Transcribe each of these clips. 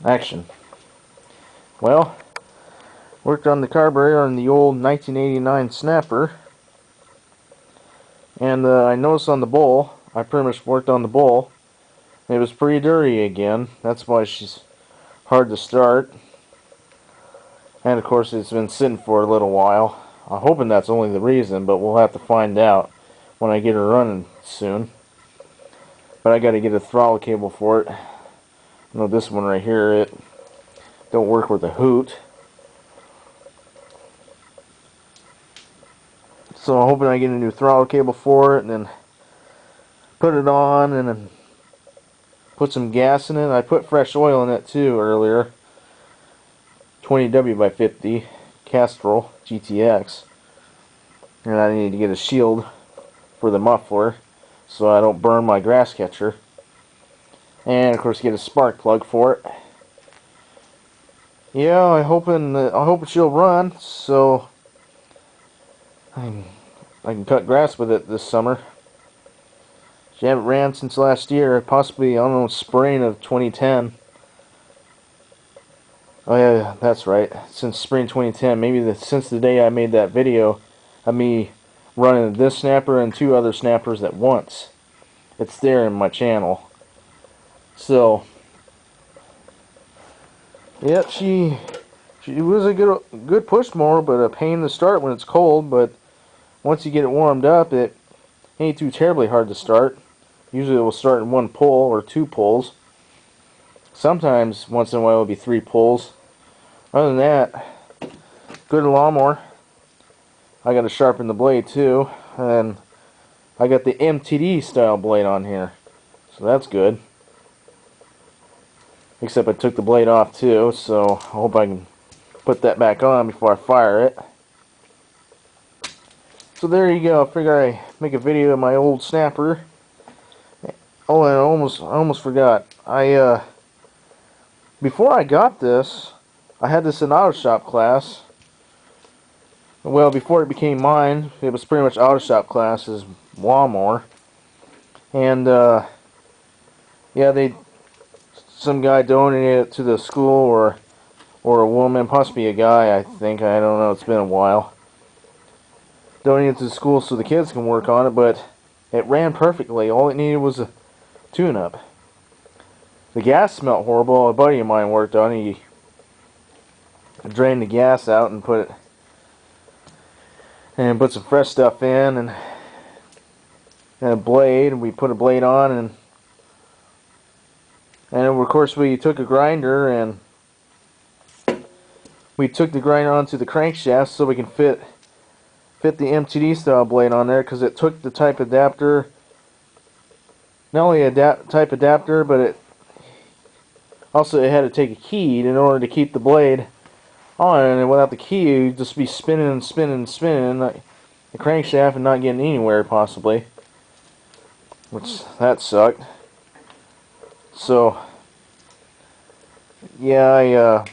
Action. Well, worked on the carburetor on the old 1989 snapper, and I noticed on the bowl, I pretty much worked on the bowl, it was pretty dirty again. That's why she's hard to start. And of course it's been sitting for a little while. I'm hoping that's only the reason, but we'll have to find out when I get her running soon. But I gotta get a throttle cable for it. You know, this one right here, it don't work with a hoot. So I'm hoping I get a new throttle cable for it, and then put it on, and then put some gas in it. I put fresh oil in it too earlier. 20W by 50 Castrol GTX. And I need to get a shield for the muffler so I don't burn my grass catcher. And of course get a spark plug for it. Yeah, I'm hoping she'll run so I can cut grass with it this summer. She haven't ran since last year, possibly, I don't know, spring of 2010. Oh yeah, that's right. Since spring 2010, maybe since the day I made that video of me running this snapper and two other snappers at once. It's there in my channel. So, yep, she was a good push mower, but a pain to start when it's cold. But once you get it warmed up, it ain't too terribly hard to start. Usually it will start in one pull or two pulls. Sometimes, once in a while, it'll be three pulls. Other than that, good lawnmower. I got to sharpen the blade too, and I got the MTD style blade on here, so that's good. Except I took the blade off too, so I hope I can put that back on before I fire it. So there you go. I figure I make a video of my old snapper. Oh, and I almost forgot. Before I got this, I had this in auto shop class. Well, before it became mine, it was pretty much auto shop class's lawnmower. And yeah, some guy donated it to the school, or a woman, possibly a guy, I think. I don't know. It's been a while. Donated it to the school so the kids can work on it, but it ran perfectly. All it needed was a tune-up. The gas smelled horrible. A buddy of mine worked on it. He drained the gas out and put some fresh stuff in, and a blade. And we put a blade on, and of course we took a grinder and we took the grinder onto the crankshaft so we can fit the MTD style blade on there, because it took the type adapter. Not only a type adapter, but it had to take a key in order to keep the blade on, and without the key you'd just be spinning and spinning and spinning the crankshaft and not getting anywhere, possibly, which that sucked. So yeah,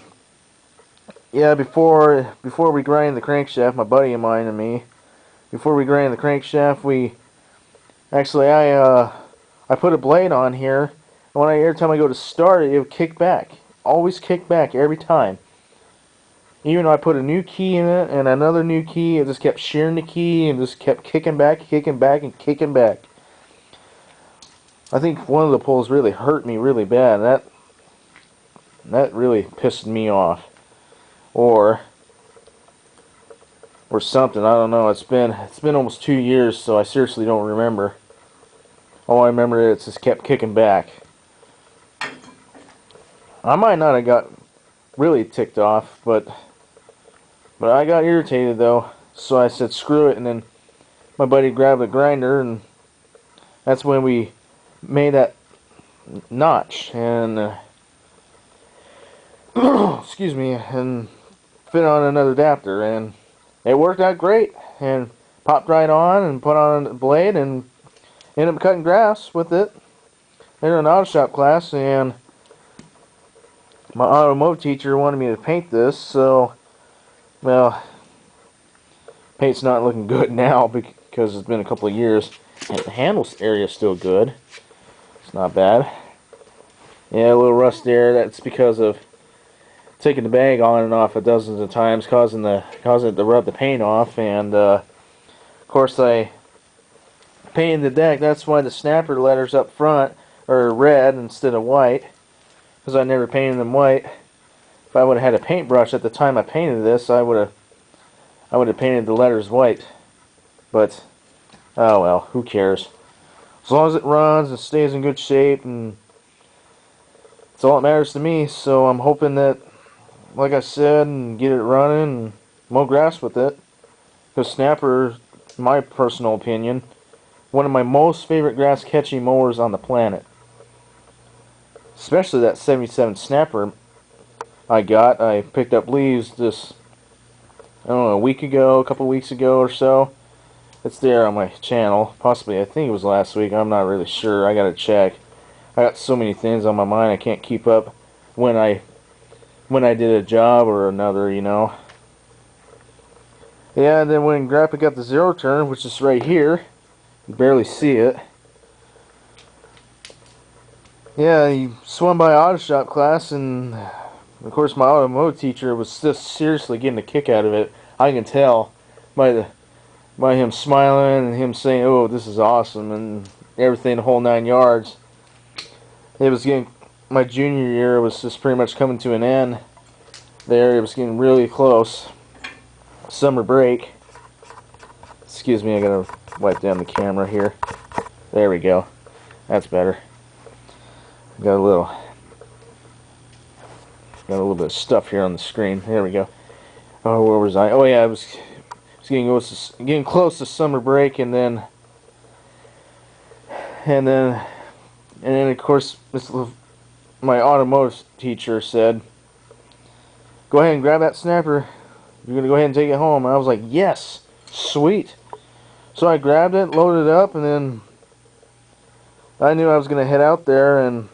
before we grind the crankshaft, my buddy of mine and me, before we grind the crankshaft, I put a blade on here, and every time I go to start it, it would kick back. Always kick back every time. Even though I put a new key in it and another new key, it just kept shearing the key and just kept kicking back, and kicking back. I think one of the pulls really hurt me really bad. That really pissed me off. Or something, I don't know. It's been almost 2 years, so I seriously don't remember. All I remember is it just kept kicking back. I might not have got really ticked off, but I got irritated though. So I said screw it, and then my buddy grabbed a grinder, and that's when we made that notch and excuse me, and fit on another adapter, and it worked out great, and popped right on and put on a blade and ended up cutting grass with it in an auto shop class. And my automotive teacher wanted me to paint this, so, well, paint's not looking good now because it's been a couple of years. And the handle area is still good. It's not bad. Yeah, a little rust there. That's because of taking the bag on and off dozens of times, causing it to rub the paint off. And of course, I painted the deck. That's why the snapper letters up front are red instead of white, because I never painted them white. If I would have had a paintbrush at the time I painted this, I would have painted the letters white. But oh well, who cares? As long as it runs and stays in good shape, and that's all that matters to me. So I'm hoping that, like I said, and get it running and mow grass with it. Because snapper, in my personal opinion, one of my most favorite grass catching mowers on the planet. Especially that 77 snapper I got. I picked up leaves this, I don't know, a week ago, a couple weeks ago or so. It's there on my channel. Possibly, I think it was last week. I'm not really sure. I gotta check. I got so many things on my mind I can't keep up when I did a job or another, you know. Yeah, and then when Grandpa got the zero turn, which is right here, you barely see it. Yeah, he swung by auto shop class, and of course my automotive teacher was just seriously getting a kick out of it. I can tell by him smiling and him saying, "Oh, this is awesome," and everything, the whole 9 yards. It was getting, my junior year was just pretty much coming to an end there. It was getting really close. Summer break. Excuse me, I gotta wipe down the camera here. There we go. That's better. Got a little bit of stuff here on the screen. There we go. Oh, where was I? Oh yeah, I was getting close to summer break, and then of course my automotive teacher said, "Go ahead and grab that snapper. You're gonna go ahead and take it home." And I was like, "Yes, sweet." So I grabbed it, loaded it up, and then I knew I was gonna head out there and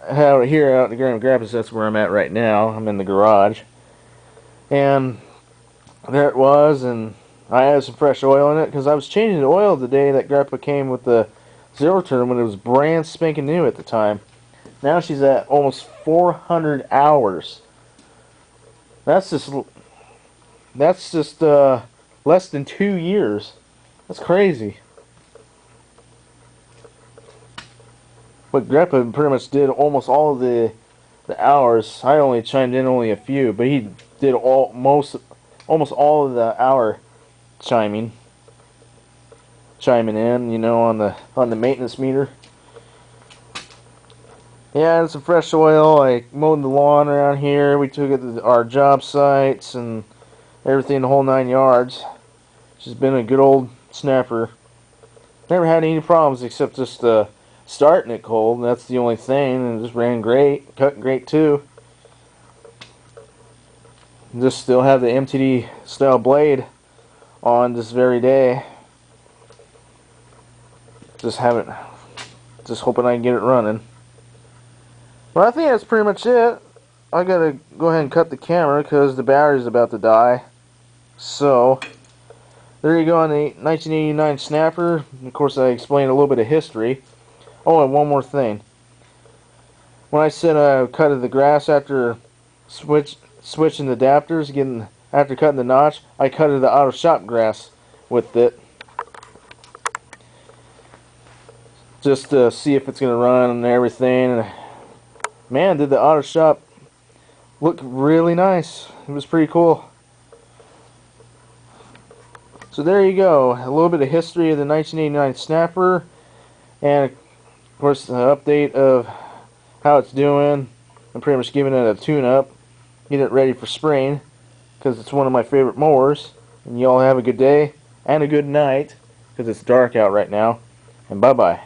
out here out in Grand Rapids. That's where I'm at right now. I'm in the garage, and there it was, and I added some fresh oil in it because I was changing the oil the day that Grandpa came with the zero turn when it was brand spanking new at the time. Now she's at almost 400 hours. That's just less than 2 years. That's crazy. But Grandpa pretty much did almost all of the hours. I only chimed in only a few, but he did almost all of the hour chiming in, you know, on the maintenance meter. Yeah, and some fresh oil. I mowed the lawn around here. We took it to our job sites and everything, the whole 9 yards. It's just been a good old snapper. Never had any problems except just starting it cold. That's the only thing. And it just ran great, cut great too. Just still have the MTD style blade on this very day. Just hoping I can get it running. Well, I think that's pretty much it. I gotta go ahead and cut the camera because the battery's about to die. So, there you go on the 1989 snapper. Of course, I explained a little bit of history. Oh, and one more thing. When I said I cut the grass after switching the adapters, after cutting the notch, I cut the auto shop grass with it, just to see if it's gonna run and everything. And man, did the auto shop look really nice. It was pretty cool. So there you go, a little bit of history of the 1989 snapper, and of course the update of how it's doing. I'm pretty much giving it a tune-up, get it ready for spring, because it's one of my favorite mowers. And you all have a good day and a good night, because it's dark out right now. And bye-bye.